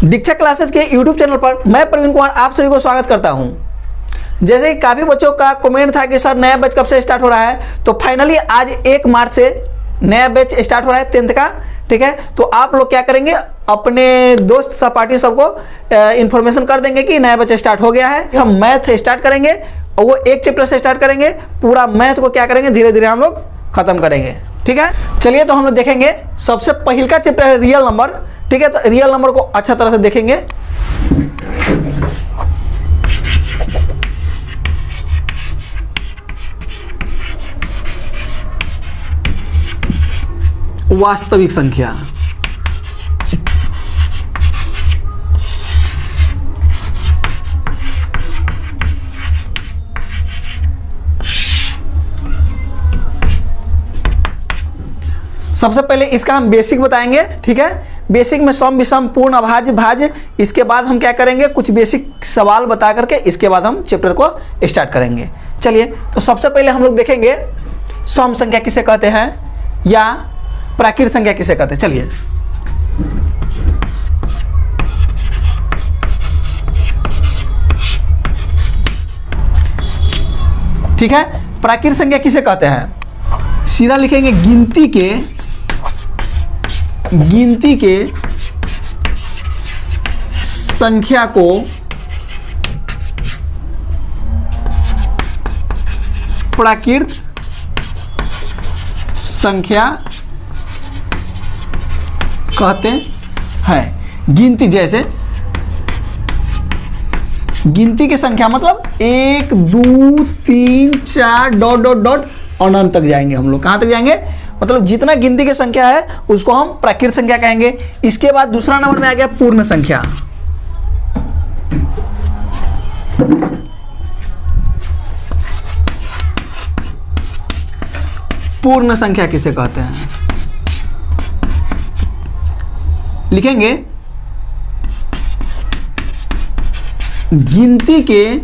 दीक्षा classes के YouTube channel पर मैं प्रवीण कुमार आप सभी को स्वागत करता हूं। जैसे कि काफ़ी बच्चों का कमेंट था कि सर नया बैच कब से स्टार्ट हो रहा है, तो फाइनली आज 1 मार्च से नया बैच स्टार्ट हो रहा है 10th का। ठीक है, तो आप लोग क्या करेंगे, अपने दोस्त सहपाठी सबको इन्फॉर्मेशन कर देंगे कि नया बैच स्टार्ट हो गया है। हम मैथ स्टार्ट करेंगे और वो एक चैप्टर से स्टार्ट करेंगे। पूरा मैथ को क्या करेंगे, धीरे धीरे हम लोग खत्म करेंगे। ठीक है, चलिए तो हम लोग देखेंगे। सबसे पहले का चैप्टर है रियल नंबर। ठीक है, तो रियल नंबर को अच्छा तरह से देखेंगे। वास्तविक संख्या। सबसे पहले इसका हम बेसिक बताएंगे। ठीक है, बेसिक में सम विषम पूर्ण अभाज्य भाज्य। इसके बाद हम क्या करेंगे, कुछ बेसिक सवाल बता करके इसके बाद हम चैप्टर को स्टार्ट करेंगे। चलिए, तो सबसे पहले हम लोग देखेंगे सम संख्या किसे कहते हैं या प्राकृत संख्या किसे कहते हैं। चलिए, ठीक है, प्राकृत संख्या किसे कहते हैं, सीधा लिखेंगे गिनती के संख्या को प्राकृत संख्या कहते हैं। गिनती, जैसे गिनती की संख्या मतलब 1 2 3 4 डॉट डॉट डॉट अनंत तक जाएंगे। हम लोग कहां तक जाएंगे, मतलब जितना गिनती की संख्या है उसको हम प्राकृत संख्या कहेंगे। इसके बाद दूसरा नंबर में आ गया पूर्ण संख्या। पूर्ण संख्या किसे कहते हैं, लिखेंगे गिनती के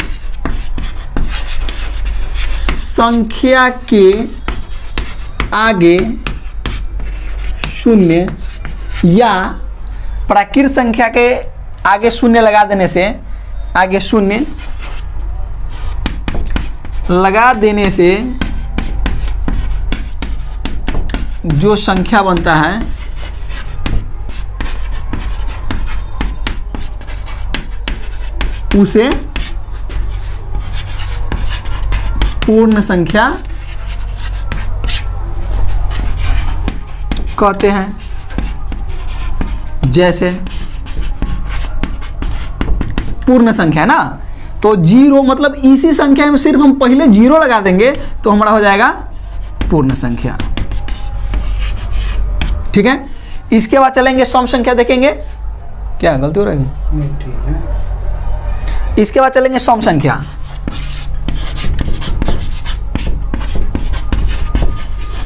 संख्या के आगे शून्य या प्राकृत संख्या के आगे शून्य लगा देने से, आगे शून्य लगा देने से जो संख्या बनता है उसे पूर्ण संख्या कहते हैं। जैसे पूर्ण संख्या ना, तो 0 मतलब इसी संख्या में सिर्फ हम पहले 0 लगा देंगे तो हमारा हो जाएगा पूर्ण संख्या। ठीक है, इसके बाद चलेंगे सम संख्या देखेंगे। क्या गलती हो रही है, ठीक है। इसके बाद चलेंगे सम संख्या।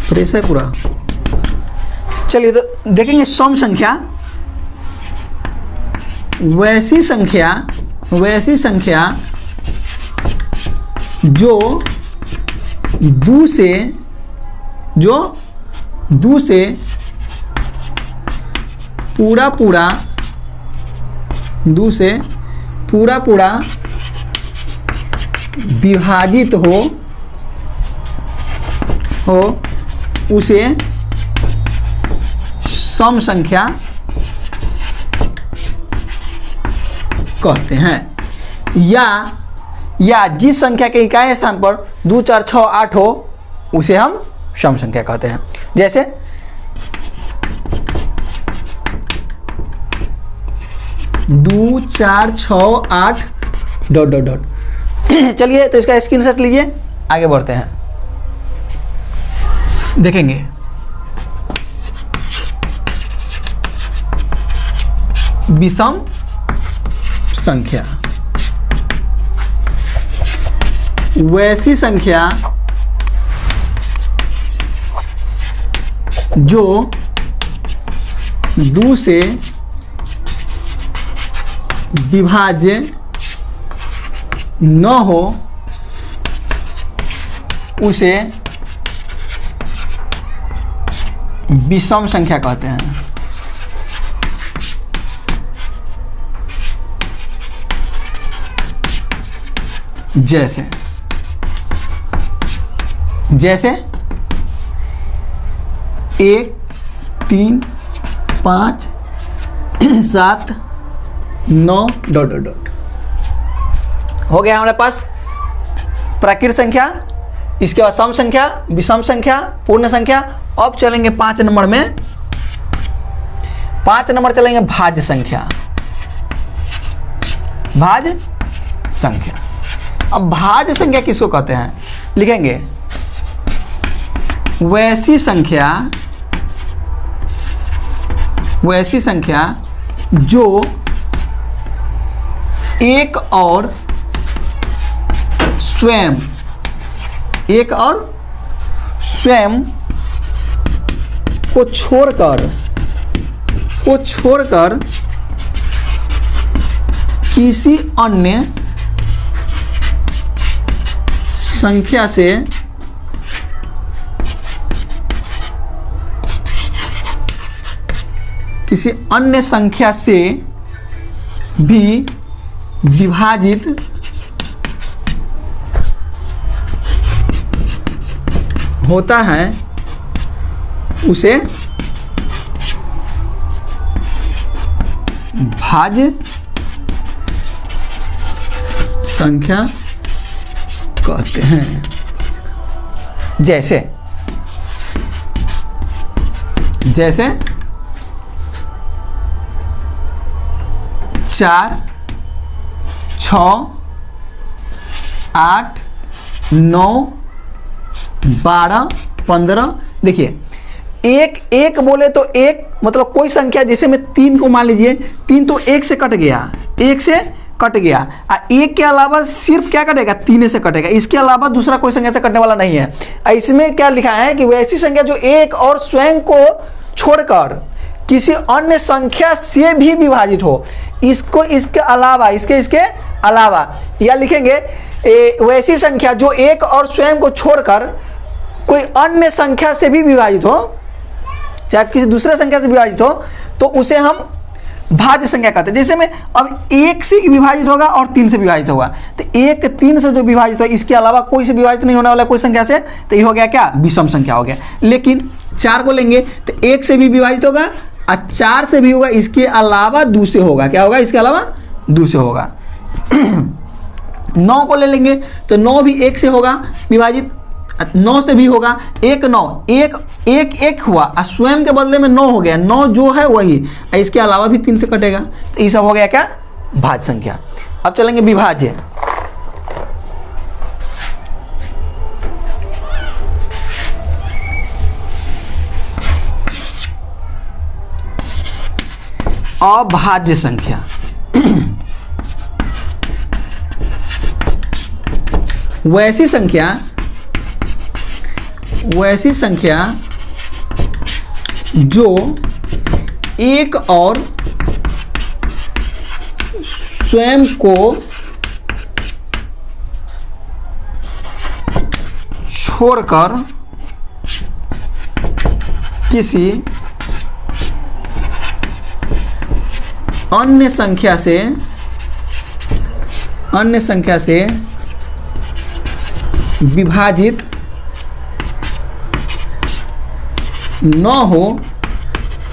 प्रेस है पूरा। चलिए तो देखेंगे सम संख्या वैसी संख्या जो दो से पूरा विभाजित हो उसे सम संख्या कहते हैं। या जिस संख्या के इकाई स्थान पर 2 4 6 8 हो उसे हम सम संख्या कहते हैं। जैसे 2 4 6 8 डॉट डॉट डॉट। चलिए तो इसका स्क्रीनशॉट लीजिए, आगे बढ़ते हैं। देखेंगे विषम संख्या वैसी संख्या जो 2 से विभाज्य न हो उसे विषम संख्या कहते हैं। जैसे जैसे 1 3 5 7 9 ... हो गया हमारे पास प्राकृत संख्या, इसके बाद सम संख्या, विषम संख्या, पूर्ण संख्या। अब चलेंगे 5 नंबर में, 5 नंबर चलेंगे भाज्य संख्या। भाज्य संख्या, अब भाज्य संख्या किसको कहते हैं, लिखेंगे वैसी संख्या जो एक और स्वयं को छोड़कर किसी अन्य संख्या से भी विभाजित होता है, उसे भाज्य संख्या कहते हैं। जैसे 4 6 8 9 12 15। देखिए एक बोले तो एक मतलब कोई संख्या, जैसे मैं 3 को मान लीजिए, 3 तो 1 से कट गया, 1 से कट गया। एक के अलावा सिर्फ क्या कटेगा, 3 से कटेगा, इसके अलावा दूसरा कोई संख्या से कटने वाला नहीं है। इसमें क्या लिखा है कि वैसी संख्या जो एक और स्वयं को छोड़कर किसी अन्य संख्या से भी विभाजित हो, इसको इसके अलावा या लिखेंगे वैसी संख्या जो एक और स्वयं को छोड़कर कोई अन्य संख्या से भी विभाजित हो, चाहे किसी दूसरे संख्या से विभाजित हो, तो उसे हम भाज्य संख्या कहते हैं। जैसे में अब 1 से विभाजित होगा और 3 से विभाजित होगा, तो 1 3 से जो विभाजित हो, इसके अलावा कोई से विभाजित नहीं होने वाला कोई संख्या से, तो ये हो गया क्या, विषम संख्या हो गया। लेकिन 4 को लेंगे तो 1 से भी विभाजित होगा और 4 से भी होगा, इसके अलावा 2 से होगा, क्या होगा, इसके अलावा 2 से होगा। 9 को ले लेंगे तो 9 भी 1 से होगा विभाजित, 9 से भी होगा, 1 9 1 हुआ और स्वयं के बदले में 9 हो गया, 9 जो है वही, इसके अलावा भी 3 से कटेगा, तो ये सब हो गया क्या, भाज्य संख्या। अब चलेंगे विभाज्य। अभाज्य संख्या। वैसी संख्या जो एक और स्वयं को छोड़कर किसी अन्य संख्या से विभाजित न हो,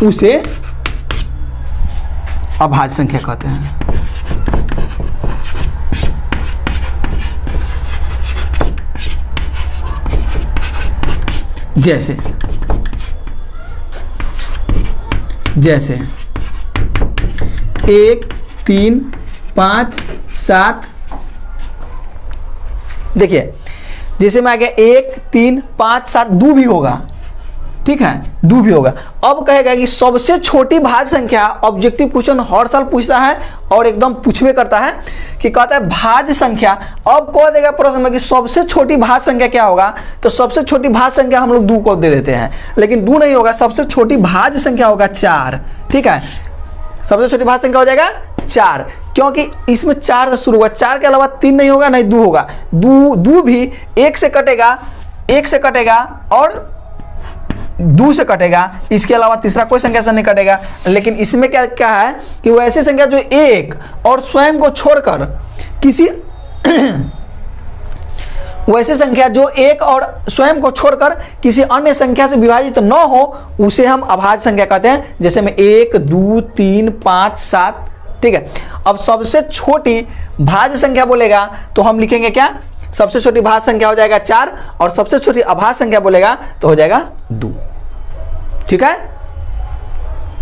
उसे अभाज्य संख्या कहते हैं। जैसे 1 3 5 7। देखिए जैसे में आ गया 1 3 5 7, 2 भी होगा, ठीक है, 2 भी होगा। अब कहेगा कि सबसे छोटी भाज्य संख्या, ऑब्जेक्टिव क्वेश्चन हर साल पूछता है और एकदम पूछवे करता है कि कहता है भाज्य संख्या। अब कह देगा प्रश्न में कि सबसे छोटी भाज्य संख्या क्या होगा, तो सबसे छोटी भाज्य संख्या हम लोग 2 को दे देते हैं, लेकिन 2 नहीं होगा, सबसे छोटी भाज्य संख्या होगा 4, ठीक है, सबसे छोटी भाज्य संख्या हो जाएगा 4, क्योंकि इसमें 4 से शुरू हुआ, 4 के अलावा 3 नहीं होगा, नहीं 2 होगा, 2 भी 1 से कटेगा और 2 से कटेगा, इसके अलावा तीसरा कोई संख्या से नहीं कटेगा। लेकिन इसमें क्या है कि वो ऐसी संख्या जो एक और स्वयं को छोड़कर वैसी संख्या जो एक और स्वयं को छोड़कर किसी अन्य संख्या से विभाजित न हो उसे हम अभाज्य संख्या कहते हैं। जैसे में 1, 2, 3, 5, 7, ठीक है। अब सबसे छोटी भाज्य संख्या बोलेगा तो हम लिखेंगे क्या, सबसे छोटी भाज्य संख्या हो जाएगा 4 और सबसे छोटी अभाज्य संख्या बोलेगा तो हो जाएगा 2, ठीक है।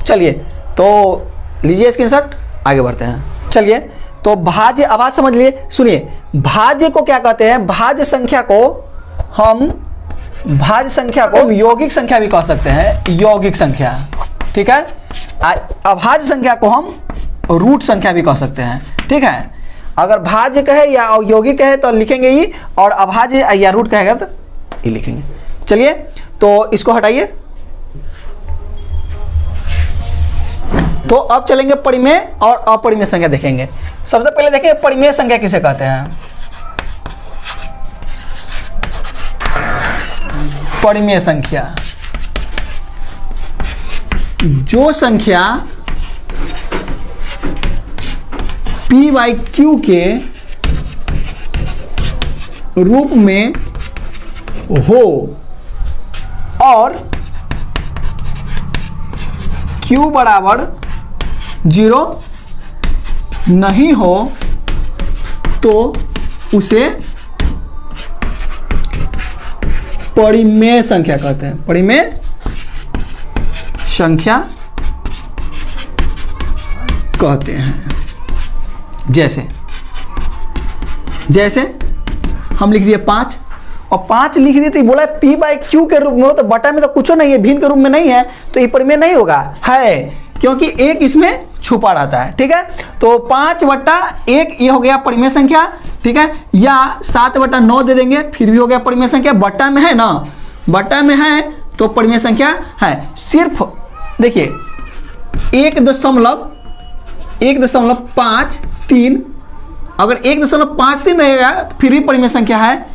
चलिए तो लीजिए स्क्रीनशॉट, आगे बढ़ते हैं। चलिए तो भाज्य अभाज्य समझ लिए। सुनिए, भाज्य को क्या कहते हैं, भाज्य संख्या को हम यौगिक संख्या भी कह सकते हैं, यौगिक संख्या, ठीक है। अभाज्य संख्या को हम रूट संख्या भी कह सकते हैं, ठीक है। अगर भाज्य कहे या यौगिक कहे तो लिखेंगे ई, और अभाज्य या रूट कहेगा तो ई लिखेंगे। चलिए तो इसको हटाइए। तो अब चलेंगे परिमेय और अपरिमेय संख्या देखेंगे। सबसे पहले देखिए परिमेय संख्या किसे कहते हैं। परिमेय संख्या जो संख्या p/q के रूप में हो और q बराबर 0 नहीं हो तो उसे परिमेय संख्या कहते हैं। परिमेय संख्या कहते हैं। जैसे हम लिख दिए 5 और 5 लिख दिए तो बोला p/q के रूप में हो तो बटा में तो कुछ नहीं है, भिन्न के रूप में नहीं है तो ये परिमेय नहीं होगा, है क्योंकि एक इसमें छुपा रहता है, ठीक है। तो 5/1 ये हो गया परिमेय संख्या, ठीक है। या 7/9 दे देंगे फिर भी हो गया परिमेय संख्या, बट्टा में है ना, बट्टा में है तो परिमेय संख्या है। सिर्फ देखिए 1.53, अगर 1.53 रहेगा तो फिर भी परिमेय संख्या है,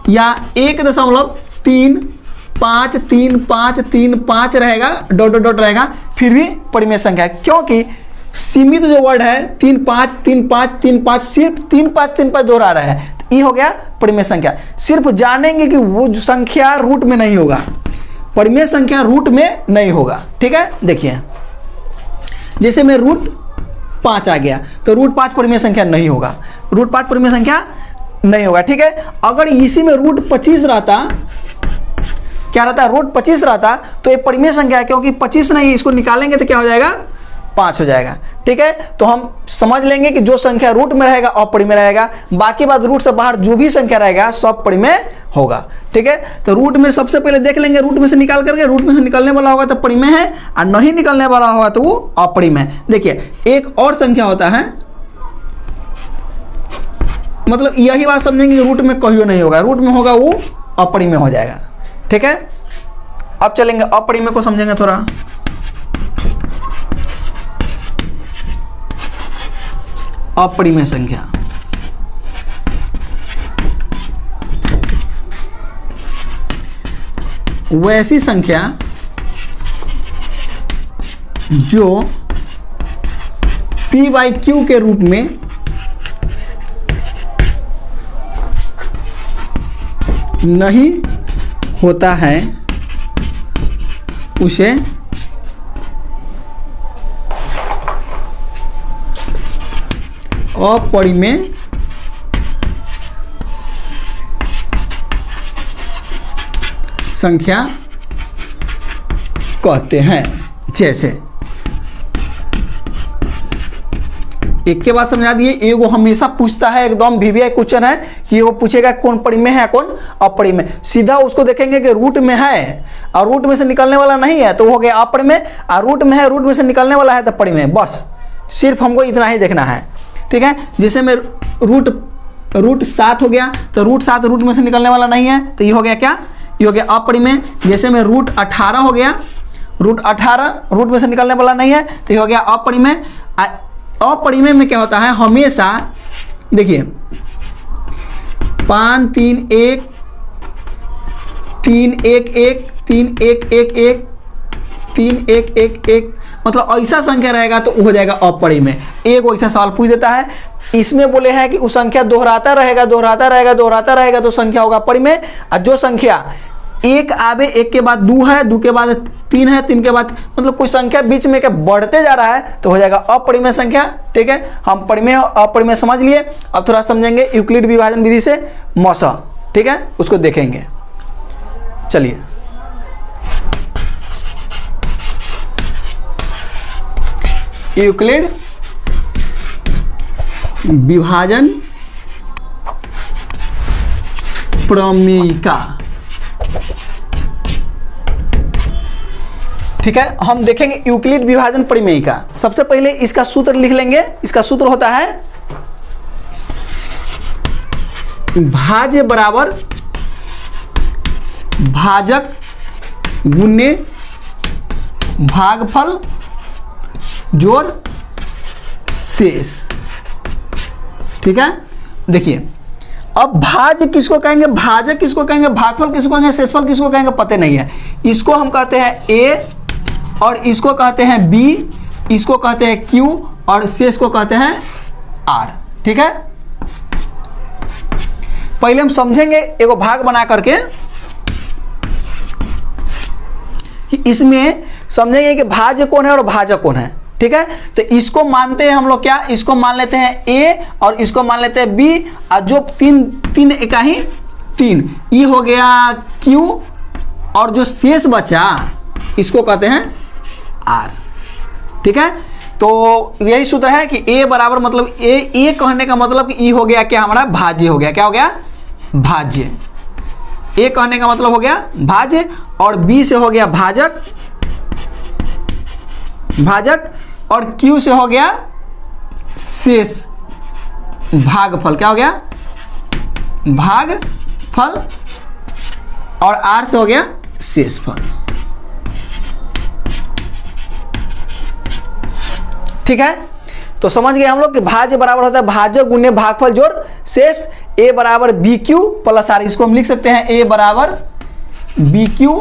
या 1.353535 रहेगा, डॉट डॉट डॉट रहेगा फिर भी परिमेय संख्या है। क्योंकि सीमित जो वर्ड है 3 5 3 5 3 5 सिर्फ 3 5 3 5 दोहरा रहा है तो ये हो गया परिमेय संख्या। सिर्फ जानेंगे कि वो जो संख्या रूट में नहीं होगा, परिमेय संख्या रूट में नहीं होगा, ठीक है। देखिए जैसे में √5 आ गया तो √5 परिमेय संख्या नहीं होगा, √5 परिमेय संख्या नहीं होगा, ठीक है। अगर इसी में √25 रहता, क्या रहता, √25 रहता तो ये परिमेय संख्या है, क्योंकि 25 नहीं, इसको निकालेंगे तो क्या हो जाएगा 5 हो जाएगा, ठीक है। तो हम समझ लेंगे कि जो संख्या रूट में रहेगा अपरिमेय रहेगा, बाकी बात रूट से बाहर जो भी संख्या रहेगा सब परिमेय होगा, ठीक है। तो रूट में सबसे पहले देख लेंगे, रूट में से निकाल करके, रूट में से निकलने वाला होगा तो परिमेय है और नहीं निकलने वाला होगा तो वो अपरिमेय। देखिए एक और संख्या होता है, मतलब यही बात समझेंगे कि रूट में कहीं नहीं होगा, रूट में होगा वो अपरिमेय हो जाएगा, ठीक है। अब चलेंगे अपरिमेय को समझेंगे थोड़ा। अपरिमेय संख्या वैसी संख्या जो p/q के रूप में नहीं होता है उसे अपरिमेय संख्या कहते हैं। जैसे एक के बाद समझा दिए, एगो हमेशा पूछता है, एकदम वीवीआई क्वेश्चन है कि एगो पूछेगा कौन परिमेय है कौन अपरिमेय, सीधा उसको देखेंगे कि रूट में है और रूट में से निकलने वाला नहीं है तो हो गया अपरिमेय, और रूट में है रूट में से निकलने वाला है तो परिमेय। बस सिर्फ हमको इतना ही देखना है, ठीक है। जैसे में रूट 7 हो गया तो √7 रूट में से निकलने वाला नहीं है तो ये हो गया क्या, ये हो गया अपरिमेय। जैसे में √18 हो गया, √18 रूट में से निकलने वाला नहीं है तो ये हो गया अपरिमेय। अपरिमेय में क्या होता है, हमेशा देखिए 5 3 1 3 1 1 3 1 1 1 3 1 1 1, मतलब ऐसा संख्या रहेगा तो हो जाएगा अपरिमेय। एक ऐसा सवाल पूछ देता है, इसमें बोले हैं कि उस संख्या दोहराता रहेगा दोहराता रहेगा दोहराता रहेगा तो संख्या होगा परिमेय, और जो संख्या एक आवे एक के बाद दो है, दो के बाद तीन है, तीन के बाद मतलब कोई संख्या बीच में के बढ़ते जा रहा है तो हो जाएगा अपरिमेय संख्या। ठीक है, हम परिमेय और अपरिमेय समझ लिए। अब थोड़ा समझेंगे यूक्लिड विभाजन विधि से मौसा। ठीक है, उसको देखेंगे। चलिए, यूक्लिड विभाजन प्रमेयिका। ठीक है, हम देखेंगे यूक्लिड विभाजन प्रमेयिका। सबसे पहले इसका सूत्र लिख लेंगे। इसका सूत्र होता है भाज्य बराबर भाजक गुने भागफल जोड़ शेष। ठीक है, देखिए अब भाज्य किसको कहेंगे, भाजक किसको कहेंगे, भागफल किसको कहेंगे, शेषफल किसको कहेंगे पता नहीं है। इसको हम कहते हैं ए, और इसको कहते हैं बी, इसको कहते हैं क्यू, और शेष को कहते हैं आर। ठीक है, पहले हम समझेंगे एगो भाग बना करके कि इसमें समझेंगे कि भाज्य कौन है और भाजक कौन है। ठीक है, तो इसको मानते हैं हम लोग क्या, इसको मान लेते हैं ए और इसको मान लेते हैं बी, और जो तीन इकाई तीन, ये हो गया क्यू, और जो शेष बचा इसको कहते हैं आर। ठीक है, तो यही सूत्र है कि ए बराबर मतलब ए कहने का मतलब कि ई हो गया क्या, हमारा भाज्य हो गया। क्या हो गया, भाज्य। ए कहने का मतलब हो गया भाज्य, और बी से हो गया भाजक, भाजक, और क्यू से हो गया शेष भागफल। क्या हो गया, भागफल, और आर से हो गया शेषफल। ठीक है, तो समझ गए हम लोग कि भाज्य बराबर होता है भाजक गुने भागफल जोड़ शेष। ए बराबर बी क्यू प्लस आर, इसको हम लिख सकते हैं ए बराबर बी क्यू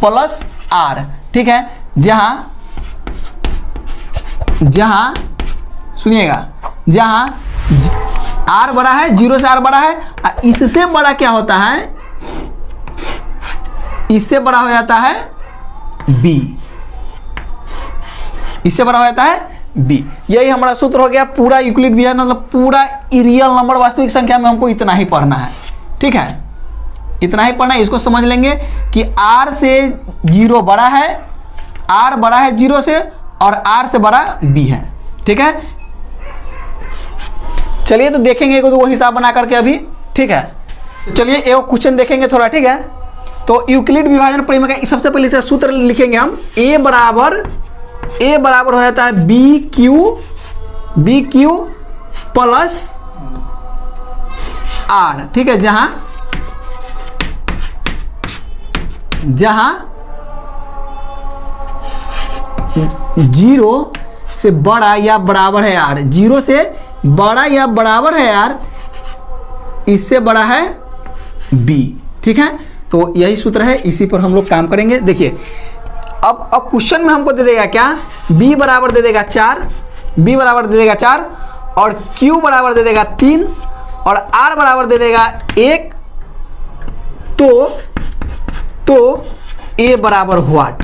प्लस आर। ठीक है, जहां सुनिएगा, जहां आर बड़ा है, जीरो से आर बड़ा है, और इससे बड़ा क्या होता है, इससे बड़ा हो जाता है बी, इससे बड़ा हो जाता है बी। यही हमारा सूत्र हो गया। पूरा यूक्लिड विभाजन मतलब पूरा रियल नंबर वास्तविक संख्या में हमको इतना ही पढ़ना है। ठीक है, इतना ही पढ़ना है। इसको समझ लेंगे कि आर से जीरो बड़ा है, आर बड़ा है जीरो से, और आर से बड़ा बी है। ठीक है, चलिए तो देखेंगे तो वो हिसाब बना करके अभी। ठीक है, तो चलिए एक क्वेश्चन देखेंगे थोड़ा। ठीक है, तो यूक्लिड विभाजन प्रमेय का सबसे पहले से सूत्र लिखेंगे हम। ए बराबर हो जाता है बी क्यू प्लस आर। ठीक है, जहां जीरो से बड़ा या बराबर है आर, जीरो से बड़ा या बराबर है आर, इससे बड़ा है बी। ठीक है, तो यही सूत्र है, इसी पर हम लोग काम करेंगे। देखिए अब क्वेश्चन में हमको दे देगा क्या, b बराबर दे देगा 4, b बराबर दे देगा 4, और q बराबर दे देगा 3, और r बराबर दे देगा 1। तो a बराबर व्हाट,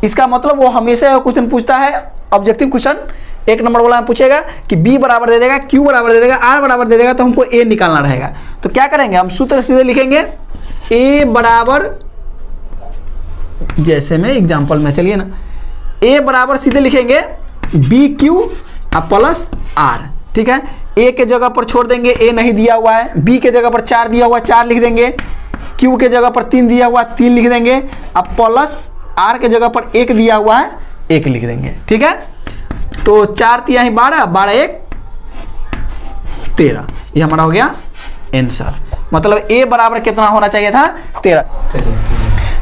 इसका मतलब वो हमेशा क्वेश्चन पूछता है, ऑब्जेक्टिव क्वेश्चन 1 नंबर वाला में पूछेगा कि b बराबर दे देगा, q बराबर दे देगा, r बराबर दे देगा, तो हमको a निकालना रहेगा। तो क्या करेंगे हम, सूत्र सीधे लिखेंगे a बराबर, जैसे में एग्जाम्पल में चलिए ना, a बराबर सीधे लिखेंगे बी क्यू प्लस आर। ठीक है, a के जगह पर छोड़ देंगे, a नहीं दिया हुआ है, b के जगह पर 4 दिया हुआ है, 4 लिख देंगे, q के जगह पर 3 दिया हुआ है, 3 लिख देंगे, अब प्लस r के जगह पर 1 दिया हुआ है, 1 लिख देंगे। ठीक है, तो 4 तिया ही 12, 12 1 13, ये हमारा हो गया आंसर। मतलब a बराबर कितना होना चाहिए था, 13।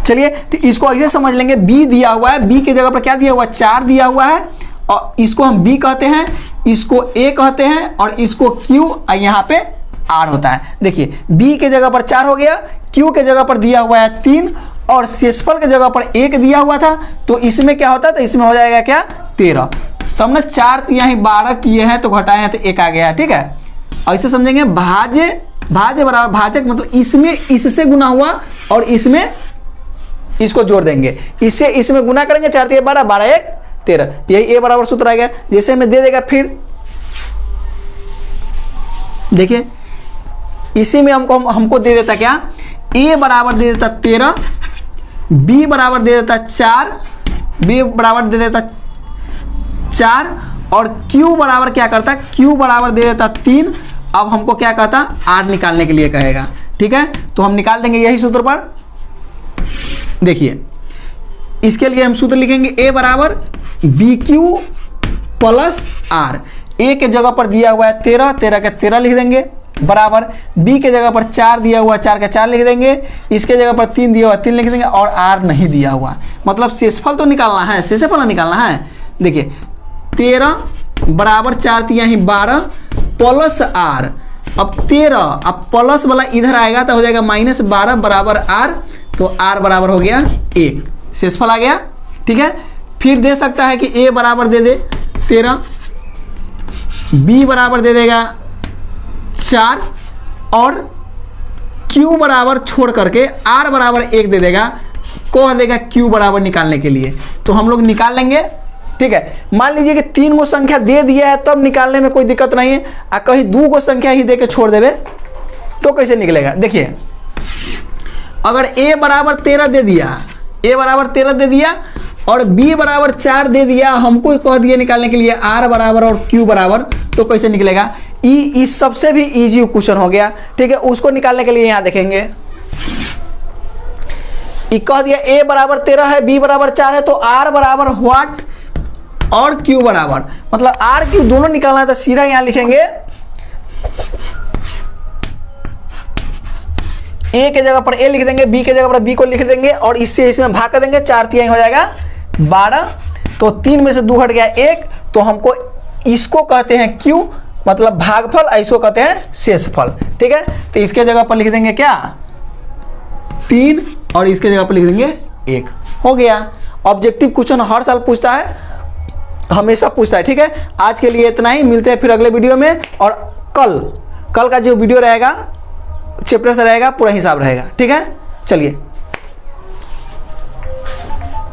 चलिए तो इसको ऐसे समझ लेंगे, b दिया हुआ है, b के जगह पर क्या दिया हुआ है, 4 दिया हुआ है, और इसको हम b कहते हैं, इसको a कहते हैं, और इसको q, और यहाँ पे r होता है। देखिए b के जगह पर 4 हो गया, q के जगह पर दिया हुआ है 3, और शेषफल की जगह पर 1 दिया हुआ था, तो इसमें क्या होता है, तो इसमें हो जाएगा क्या 13। तो हमने 4 तिहाई 12 किए हैं तो घटाए हैं तो 1 आ गया, ठीक है। ऐसे समझेंगे भाज्य बराबर भाजक, मतलब इसमें इससे गुना हुआ और इसमें इसको जोड़ देंगे, इससे इसमें गुना करेंगे, 4 तिहाई 12, 12 1 13, यही a बराबर सूत्र आ गया। जैसे हमें दे देगा, फिर देखिए इसी में हमको दे देता क्या, a बराबर दे देता 13, b बराबर दे देता 4, b बराबर दे देता 4 और q बराबर क्या करता, q बराबर दे देता 3। अब हमको क्या कहता, r निकालने के लिए कहेगा, ठीक है। तो हम निकाल देंगे यही सूत्र पर। देखिए इसके लिए हम सूत्र लिखेंगे a बराबर BQ प्लस r। a के जगह पर दिया हुआ है 13, 13 के 13 लिख देंगे, बराबर b के जगह पर 4 दिया हुआ है, 4 के 4 लिख देंगे, इसके जगह पर 3 दिया हुआ है, 3 लिख देंगे, और r नहीं दिया हुआ, मतलब शेषफल तो निकालना है, शेषफल निकालना है। देखिए 13 बराबर 4 तिहाई 12 प्लस r, अब 13, अब प्लस वाला इधर आएगा तो हो जाएगा -12 बराबर r, तो r बराबर हो गया 1, शेषफल आ गया, ठीक है। फिर दे सकता है कि a बराबर दे दे 13, b बराबर दे देगा 4 और q बराबर छोड़ करके r बराबर 1 दे देगा, कह देगा q बराबर निकालने के लिए, तो हम लोग निकाल लेंगे, ठीक है। मान लीजिए कि 3 गो संख्या दे दिया है तब निकालने में कोई दिक्कत नहीं है, और कहीं 2 गो संख्या ही दे के छोड़ देवे तो कैसे निकलेगा। देखिए अगर a बराबर 13 दे दिया, a बराबर 13 दे दिया और b बराबर 4 दे दिया, हमको कह दिया निकालने के लिए r बराबर और q बराबर, तो कैसे निकलेगा। इस सबसे भी इजी क्वेश्चन हो गया, ठीक है। उसको निकालने के लिए यहाँ देखेंगे, कह दिया a बराबर 13 है, b बराबर 4 है, तो r बराबर व्हाट और q बराबर, मतलब r q दोनों निकालना है, तो सीधा यहाँ लिखेंगे a के जगह पर a लिख देंगे, b के जगह पर b को लिख देंगे और इससे इसमें भाग कर देंगे, 4 तिहाई हो जाएगा 12, तो 3 में से 2 हट गया 1, तो हमको इसको कहते हैं q, मतलब भागफल, ऐसो कहते हैं शेषफल, ठीक है। तो इसके जगह पर लिख देंगे क्या 3 और इसके जगह पर लिख देंगे 1, हो गया। ऑब्जेक्टिव क्वेश्चन हर साल पूछता है, हमेशा पूछता है, ठीक है। आज के लिए इतना ही, मिलते हैं फिर अगले वीडियो में, और कल का जो वीडियो रहेगा चैप्टर से रहेगा, पूरा हिसाब रहेगा, ठीक है। चलिए।